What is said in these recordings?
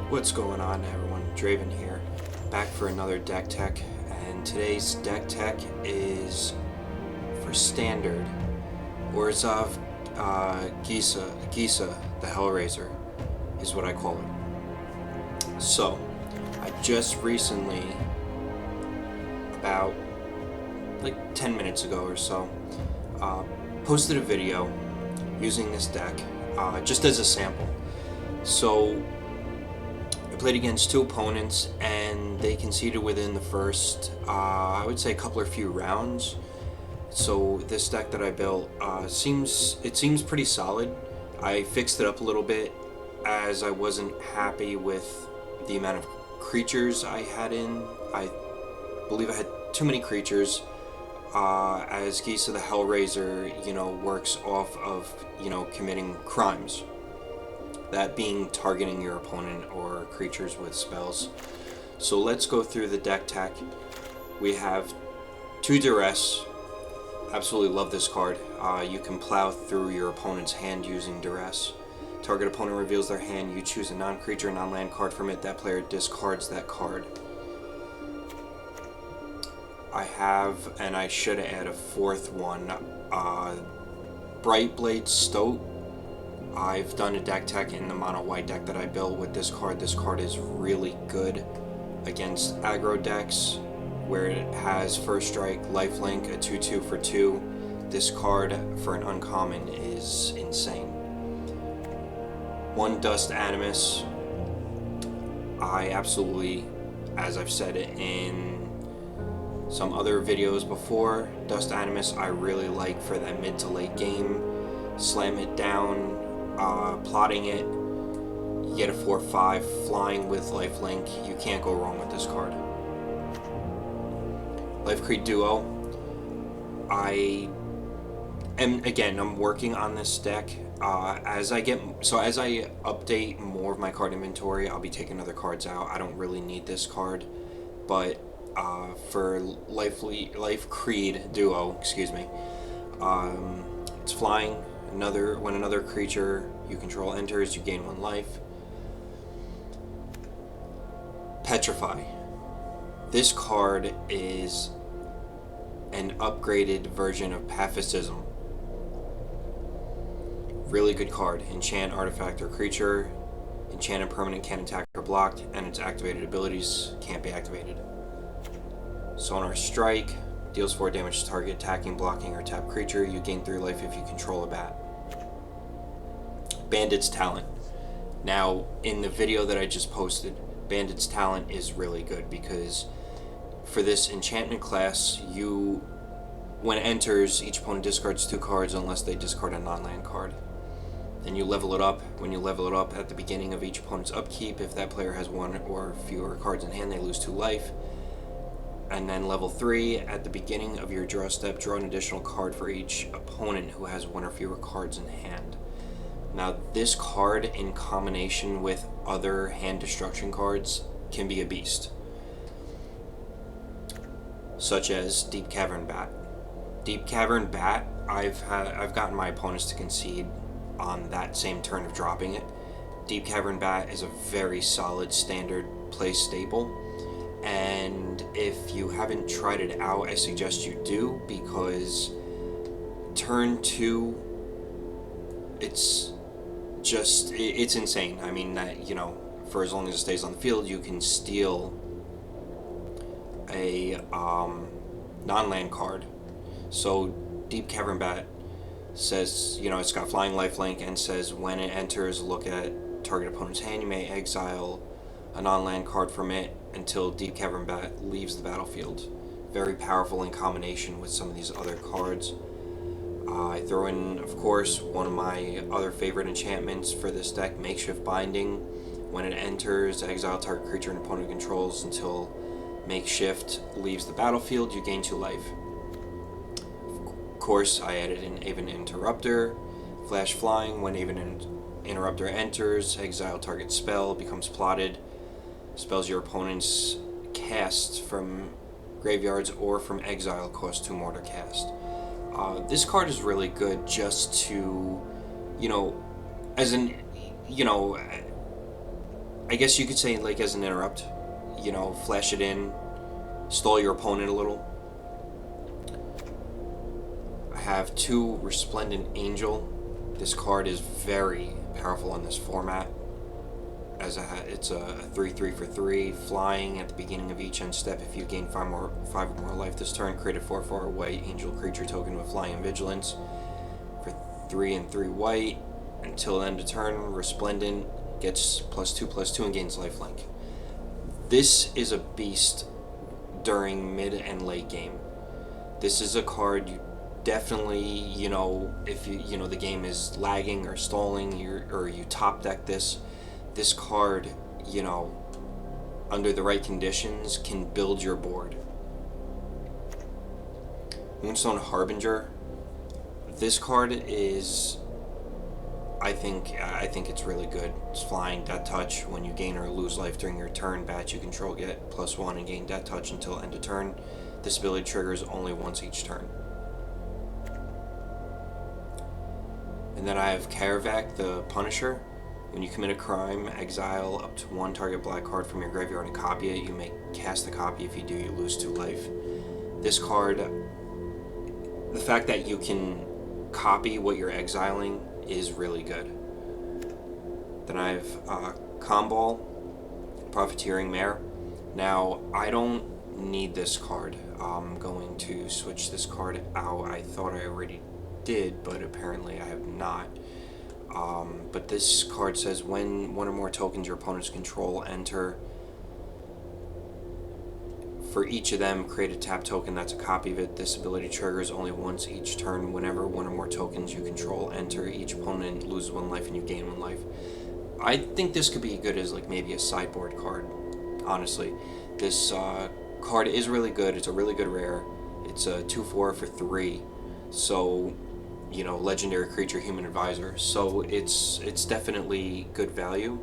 What's going on, everyone? Draven here, back for another deck tech, and today's deck tech is for standard Orzhov Gisa, the Hellraiser, is what I call it. So, I just recently, about like 10 minutes ago or so, posted a video using this deck just as a sample. So, played against two opponents and they conceded within the first I would say a couple or few rounds. So this deck that I built seems pretty solid. I fixed it up a little bit as I wasn't happy with the amount of creatures I had in. I believe I had too many creatures. As Gisa the Hellraiser, works off of, committing crimes. That being targeting your opponent or creatures with spells. So let's go through the deck tech. We have 2 Duress. Absolutely love this card. You can plow through your opponent's hand using Duress. Target opponent reveals their hand. You choose a non-creature, non-land card from it. That player discards that card. I have, and I should add a 4th one, Brightblade Stoat. I've done a deck tech in the mono white deck that I built with this card. This card is really good against aggro decks where it has first strike, lifelink, a 2/2 for 2. This card for an uncommon is insane. 1 Dust Animus. I absolutely, as I've said it in some other videos before, Dust Animus I really like for that mid to late game. Slam it down. Plotting it, you get a 4/5, flying with lifelink. You can't go wrong with this card. Life Creed Duo. I'm working on this deck. As I update more of my card inventory, I'll be taking other cards out. I don't really need this card, but for Life Creed Duo, it's flying. When another creature you control enters, you gain 1 life. Petrify. This card is an upgraded version of Pacifism. Really good card. Enchant artifact or creature. Enchanted permanent can't attack or blocked, and its activated abilities can't be activated. Sonar Strike. Deals 4 damage to target attacking, blocking, or tap creature. You gain 3 life if you control a bat. Bandit's Talent. Now, in the video that I just posted, Bandit's Talent is really good because for this enchantment class, when it enters, each opponent discards 2 cards unless they discard a non-land card. Then you level it up. When you level it up at the beginning of each opponent's upkeep, if that player has 1 or fewer cards in hand, they lose 2 life. And then level 3, at the beginning of your draw step, draw an additional card for each opponent who has 1 or fewer cards in hand. Now, this card, in combination with other hand destruction cards, can be a beast. Such as Deep Cavern Bat. Deep Cavern Bat, I've gotten my opponents to concede on that same turn of dropping it. Deep Cavern Bat is a very solid standard play staple. And if you haven't tried it out, I suggest you do, because turn 2, it's insane. I mean, for as long as it stays on the field, you can steal a non-land card. So Deep Cavern Bat says, it's got flying lifelink and says when it enters, look at target opponent's hand. You may exile a non-land card from it until Deep Cavern Bat leaves the battlefield. Very powerful in combination with some of these other cards. I throw in, of course, one of my other favorite enchantments for this deck, Makeshift Binding. When it enters, exile target creature an opponent controls until Makeshift leaves the battlefield. You gain 2 life. Of course, I added in Aven Interrupter. Flash Flying. When Aven Interrupter enters, exile target spell, becomes plotted. Spells your opponent's cast from graveyards or from exile cost 2 more to cast. This card is really good just to, as an, I guess you could say like as an interrupt, you know, flash it in, stall your opponent a little. I have 2 Resplendent Angel. This card is very powerful in this format. It's a 3/3 for 3, flying at the beginning of each end step. If you gain 5 or more life this turn, create a 4/4 white angel creature token with flying and vigilance for 3 and 3 white. Until end of turn, Resplendent gets +2/+2 and gains lifelink. This is a beast during mid and late game. This is a card you definitely, you know, if you know the game is lagging or stalling, or you top deck this card, you know, under the right conditions, can build your board. Moonstone Harbinger. This card is, I think it's really good. It's flying, Death Touch. When you gain or lose life during your turn, bats you control get +1 and gain Death Touch until end of turn. This ability triggers only once each turn. And then I have Karavak, the Punisher. When you commit a crime, exile up to 1 target black card from your graveyard and copy it. You may cast a copy. If you do, you lose 2 life. This card, the fact that you can copy what you're exiling is really good. Then I have Comball, Profiteering Mare. Now, I don't need this card. I'm going to switch this card out. I thought I already did, but apparently I have not. But this card says when 1 or more tokens your opponents control enter, for each of them create a tap token that's a copy of it. This ability triggers only once each turn. Whenever 1 or more tokens you control enter, each opponent loses 1 life and you gain 1 life. I think this could be good as like maybe a sideboard card, honestly. This card is really good. It's a really good rare. It's a 2/4 for 3. So, you know, legendary creature, human advisor. So it's definitely good value.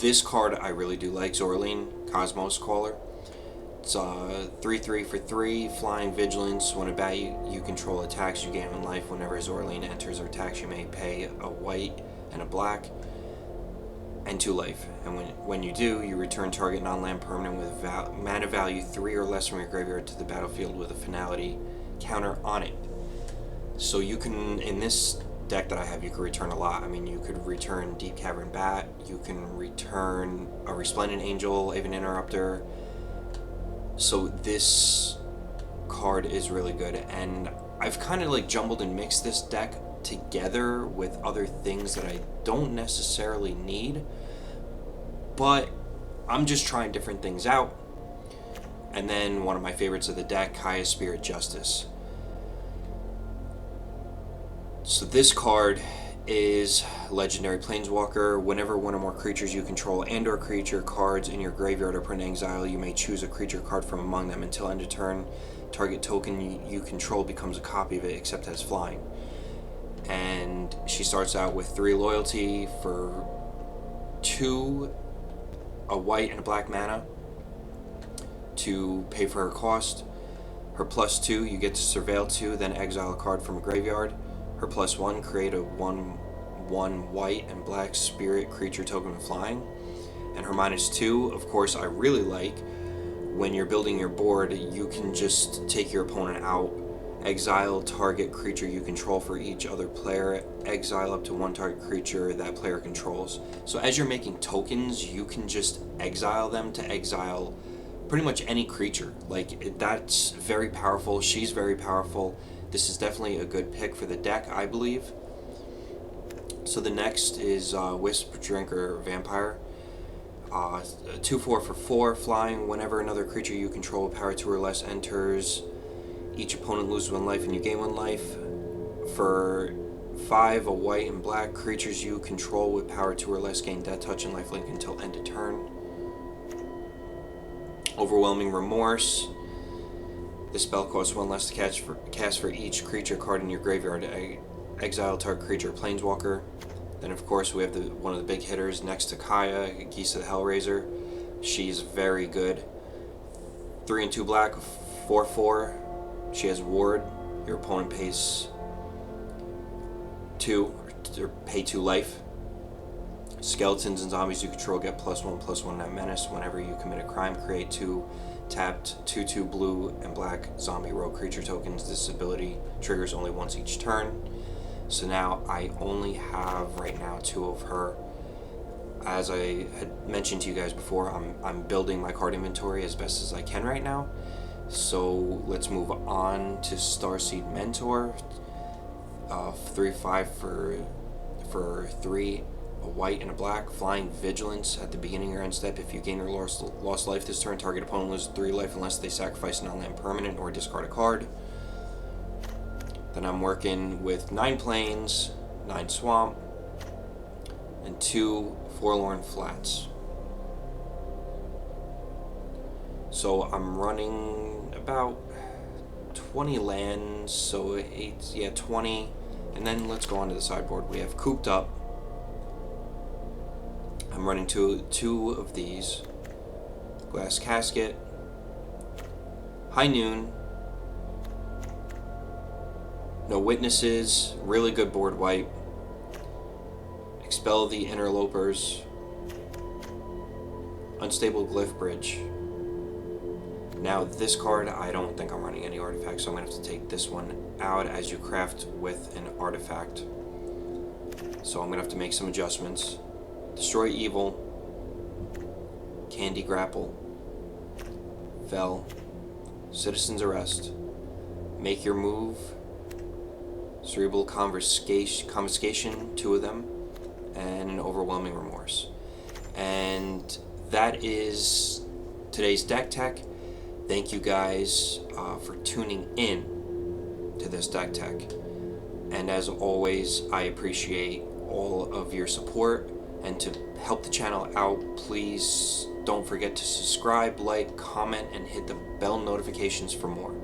This card I really do like, Zorleen, Cosmos Caller. It's 3/3 for 3, flying vigilance. When a bat you control attacks, you gain 1 life. Whenever Zorleen enters or attacks, you may pay a white and a black and 2 life. And when you do, you return target non-land permanent with mana value 3 or less from your graveyard to the battlefield with a finality counter on it. So you can, in this deck that I have, you can return a lot. I mean, you could return Deep Cavern Bat, you can return a Resplendent Angel, Aven Interrupter. So this card is really good, and I've kind of like jumbled and mixed this deck together with other things that I don't necessarily need, but I'm just trying different things out. And then one of my favorites of the deck, Kaya's Spirit Justice. So this card is legendary planeswalker. Whenever 1 or more creatures you control and or creature cards in your graveyard are put in exile, you may choose a creature card from among them. Until end of turn, target token you control becomes a copy of it, except as flying. And she starts out with 3 loyalty for 2, a white and a black mana to pay for her cost. Her +2, you get to surveil 2, then exile a card from a graveyard. Her +1, create a 1/1 white and black spirit creature token with flying. And her -2, of course, I really like. When you're building your board, you can just take your opponent out, exile target creature you control for each other player, exile up to 1 target creature that player controls. So as you're making tokens, you can just exile them to exile pretty much any creature. Like, that's very powerful. She's very powerful. This is definitely a good pick for the deck, I believe. So the next is Wisp Drinker Vampire. 2/4 for 4, flying. Whenever another creature you control with power 2 or less enters, each opponent loses 1 life and you gain 1 life. For 5, a white and black, creatures you control with power 2 or less gain Death Touch and lifelink until end of turn. Overwhelming Remorse. This spell costs 1 less to cast for each creature card in your graveyard. Exile target creature, Planeswalker. Then of course we have one of the big hitters next to Kaya, Gisa the Hellraiser. She's very good. 3 and 2 black, 4/4. She has Ward. Your opponent pays 2 or pay 2 life. Skeletons and zombies you control get +1/+1 net menace. Whenever you commit a crime, create 2 tapped 2/2 blue and black zombie rogue creature tokens. This ability triggers only once each turn. So now I only have right now 2 of her. As I had mentioned to you guys before, I'm building my card inventory as best as I can right now. So let's move on to Starseed Mentor. 3/5 for 3, a white and a black. Flying Vigilance. At the beginning of your end step, if you gain or lost life this turn, target opponent loses 3 life unless they sacrifice an on-land permanent or discard a card. Then I'm working with 9 plains, 9 swamp, and 2 Forlorn Flats. So I'm running about 20 lands, so 20. And then let's go on to the sideboard. We have Cooped Up. I'm running two of these. Glass Casket, High Noon, No Witnesses, really good board wipe, Expel the Interlopers, Unstable Glyph Bridge. Now this card, I don't think I'm running any artifacts, so I'm going to have to take this one out as you craft with an artifact. So I'm going to have to make some adjustments. Destroy Evil, Candy Grapple, Fell, Citizen's Arrest, Make Your Move, Cerebral Confiscation, 2 of them, and an Overwhelming Remorse. And that is today's deck tech. Thank you guys for tuning in to this deck tech. And as always, I appreciate all of your support. And to help the channel out, please don't forget to subscribe, like, comment, and hit the bell notifications for more.